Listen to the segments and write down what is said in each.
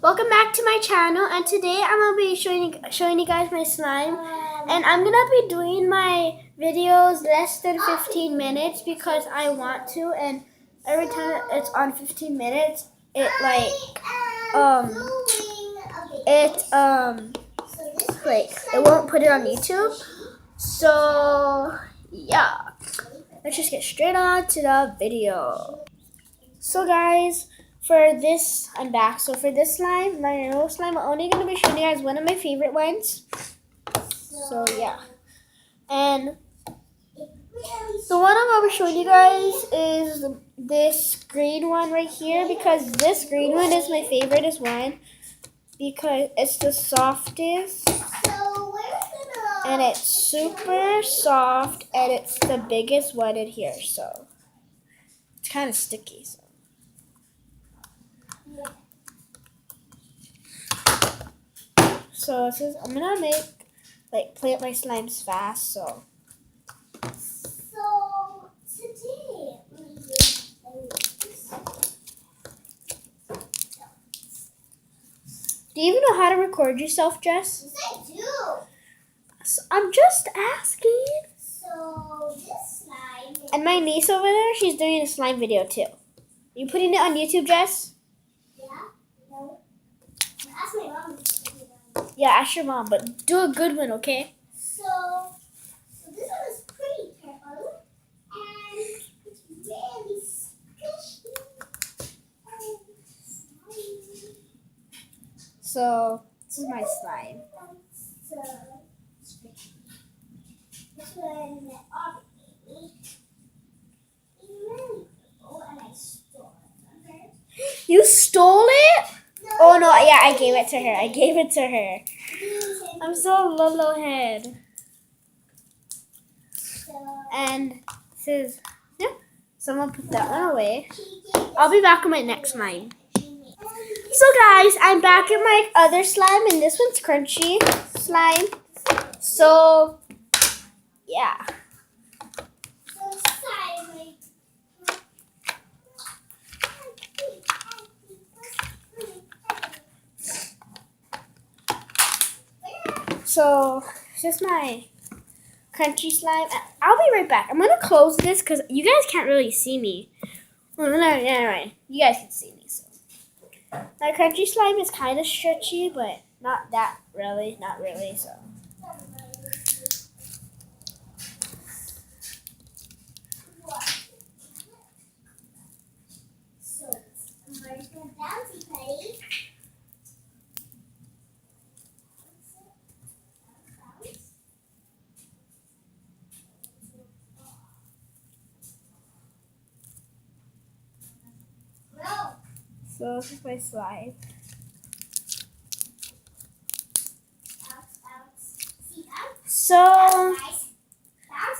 Welcome back to my channel, and today I'm gonna be showing you guys my slime, and I'm gonna be doing my videos less than 15 minutes because I want to, and every time it's on 15 minutes, it it won't put it on YouTube. So yeah, let's just get straight on to the video. So guys, I'm back. So for this slime, my little slime, I'm only going to be showing you guys one of my favorite ones. So yeah. And the one I'm going to be showing you guys is this green one right here, because this green one is my favorite one because it's the softest and it's super soft and it's the biggest one in here. So it's kind of sticky. So it says I'm gonna plant my slimes fast. So Today, do you even know how to record yourself, Jess? yes, I do. So I'm just asking. So this slime. And my niece over there, she's doing a slime video too. You putting it on YouTube, Jess? Yeah. No. Ask my mom. Yeah, ask your mom, but do a good one, okay? So this one is pretty purple, and it's really squishy. So this is my slime. So squishy. This one, obviously, is really purple, and I stole it from her. You stole it? Oh no, yeah, I gave it to her. I'm so Lolo head. And it says, yeah, someone put that one away. I'll be back on my next slime. So guys, I'm back at my other slime, and this one's crunchy slime. So, yeah. So, it's just my crunchy slime. I'll be right back. I'm going to close this because you guys can't really see me. Well, no, right. You guys can see me. So. My crunchy slime is kind of stretchy, but not that really. Not really, so. So this is my slime. So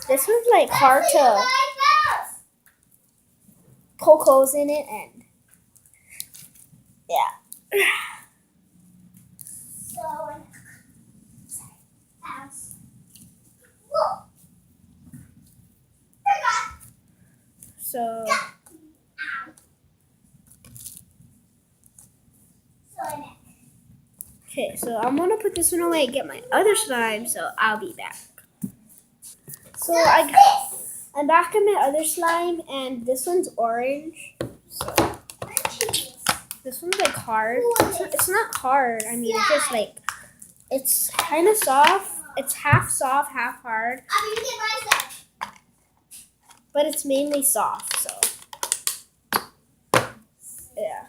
this one's like hard to poke holes in it, and yeah. So okay, so I'm gonna put this one away and get my other slime, so I'll be back. So I'm back in my other slime, and this one's orange. So this one's like hard. It's not hard. I mean, it's just like, it's kind of soft. It's half soft, half hard. But it's mainly soft, so yeah.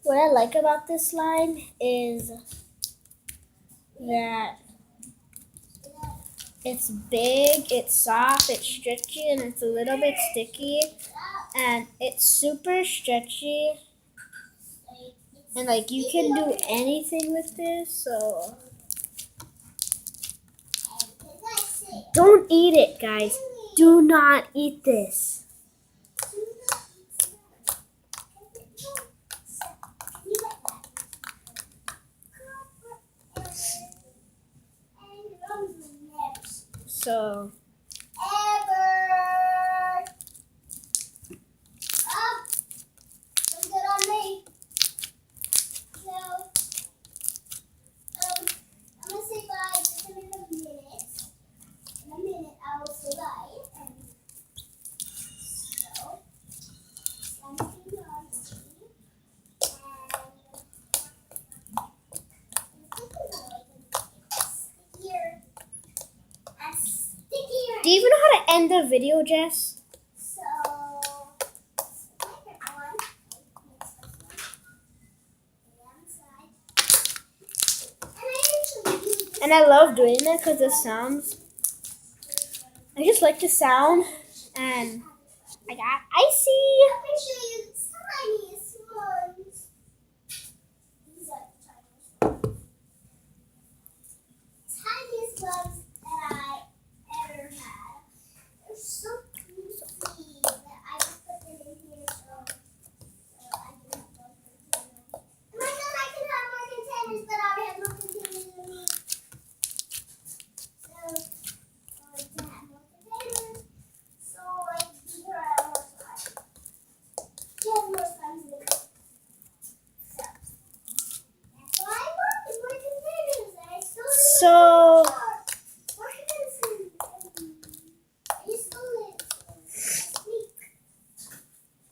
What I like about this slime is that it's big, it's soft, it's stretchy, and it's a little bit sticky. And it's super stretchy. And like, you can do anything with this, so don't eat it, guys. Do not eat this. So end the video, Jess? So, second one. And I love doing that because the sounds. I just like the sound. And I got icy. Let me show you the tiniest ones. These are the tiniest ones. Tiniest ones that I ever had. They're so easy that I just put them in here so I can have more containers. And I thought I could have more containers, but I already have more containers than me. So, I want to have more containers. So, like, these are at more size. Get more size than me. So, that's why I wanted more containers. And I still didn't So, more containers. I just stole it last week.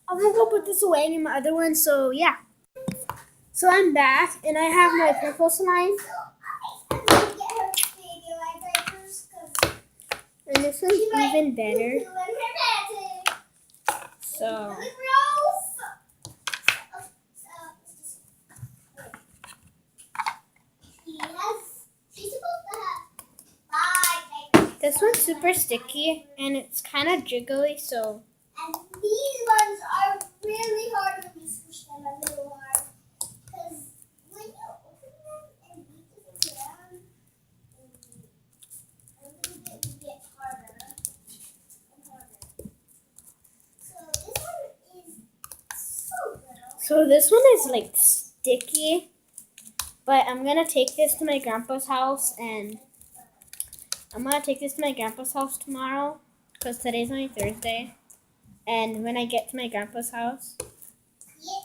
I'm gonna go put this away in my other one. So, yeah. So, I'm back and I have my purple slime. So, I'm going to get her baby diapers because And this one's even better. poo-poo in her bed. So, Really gross. She's supposed to have 5 diapers. this one's super sticky and it's kind of jiggly. So, And these ones are really hard when you squish them a little hard. Because when you open them and beat them around, a little bit will get harder and harder. So this one is so little. so this one is like sticky. But I'm gonna take this to my grandpa's house and I'm gonna take this to my grandpa's house tomorrow because today's only Thursday. And when I get to my grandpa's house, Yeah.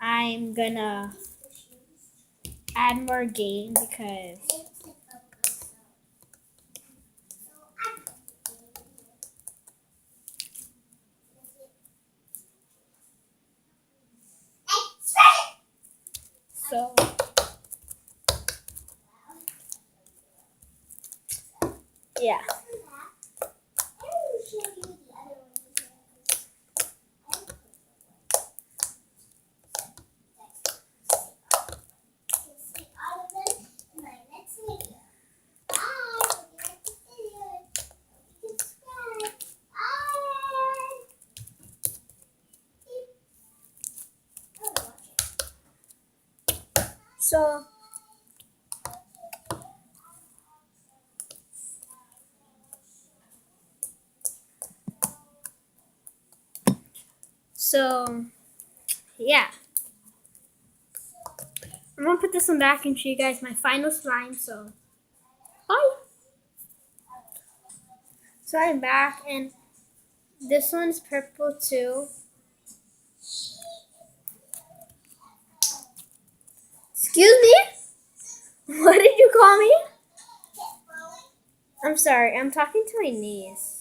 I'm gonna add more game because so yeah. So yeah. I'm gonna put this one back and show you guys my final slime. So bye. So I'm back and this one's purple too. Excuse me? What did you call me? I'm sorry, I'm talking to my niece.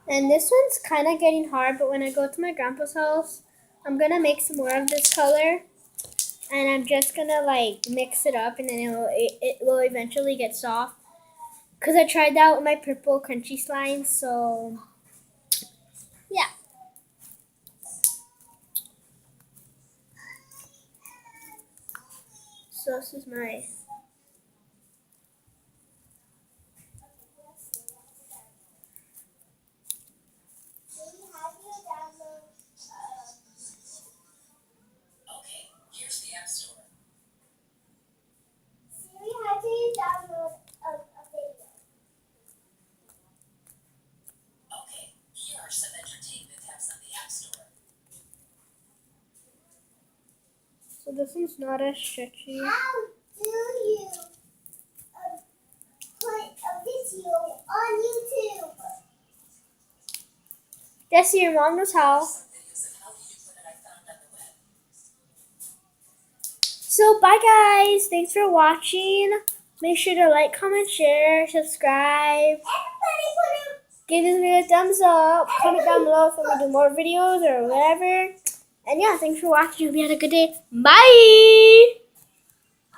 And this one's kind of getting hard, but when I go to my grandpa's house, I'm gonna make some more of this color. And I'm just gonna like mix it up and then it will eventually get soft. Cause I tried that with my purple crunchy slime, so yeah. So this is my Okay, here's the App Store. Siri, how do you download a video? Okay, here are some entertainment apps on the App Store. so this one's not as stretchy. How do you play Jesse, your mom knows how. Some videos of how to use it I found on the web. So bye guys. Thanks for watching. Make sure to like, comment, share, subscribe. Give this video a thumbs up. Comment down below if you want me to do more videos or whatever. And yeah, thanks for watching. Hope you had a good day. Bye.